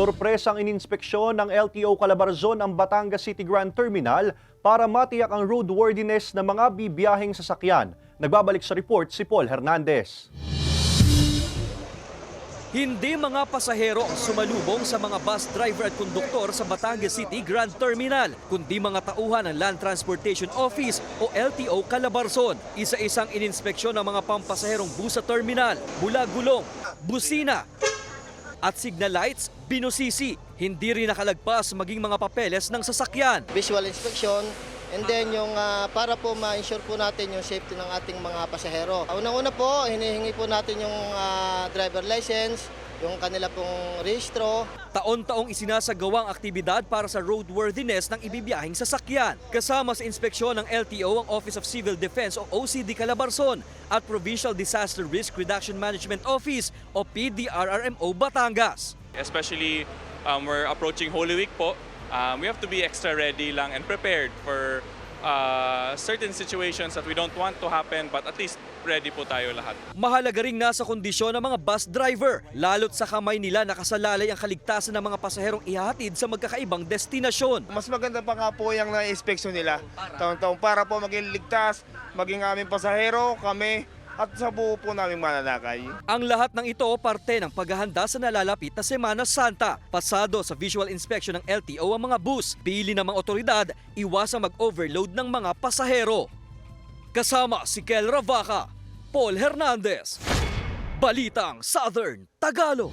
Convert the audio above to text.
Sorpresang ininspeksyon ng LTO Calabarzon ang Batangas City Grand Terminal para matiyak ang roadworthiness ng mga bibiyaheng sasakyan. Nagbabalik sa report si Paul Hernandez. Hindi mga pasahero ang sumalubong sa mga bus driver at konduktor sa Batangas City Grand Terminal, kundi mga tauhan ng Land Transportation Office o LTO Calabarzon. Isa-isang ininspeksyon ng mga pampasaherong bus sa terminal, mula gulong, busina at signal lights, binusisi. Hindi rin nakalagpas maging mga papeles ng sasakyan. Visual inspection, and then yung para po ma-ensure po natin yung safety ng ating mga pasahero. Unang-una po, hinihingi po natin yung driver license, yung kanila pong rehistro. Taon-taong isinasagawa ang aktibidad para sa roadworthiness ng ibibiyahing sasakyan. Kasama sa inspeksyon ng LTO ang Office of Civil Defense o OCD Calabarzon at Provincial Disaster Risk Reduction Management Office o PDRRMO Batangas. Especially we're approaching Holy Week po. We have to be extra ready lang and prepared for certain situations that we don't want to happen, but at least ready po tayo lahat. Mahalaga ring nasa kondisyon ng mga bus driver, lalo't sa kamay nila nakasalalay ang kaligtasan ng mga pasaherong ihahatid sa magkakaibang destinasyon. Mas maganda pa nga po yung na-inspeksyon nila taon-taon para po maging ligtas, maging aming pasahero, kami, at sa buo po namin mananakay. Ang lahat ng ito parte ng paghahanda sa nalalapit na Semana Santa. Pasado sa visual inspection ng LTO ang mga bus. Pili ng mga otoridad, iwasang mag-overload ng mga pasahero. Kasama si Kel Ravaca, Paul Hernandez, Balitang Southern Tagalog.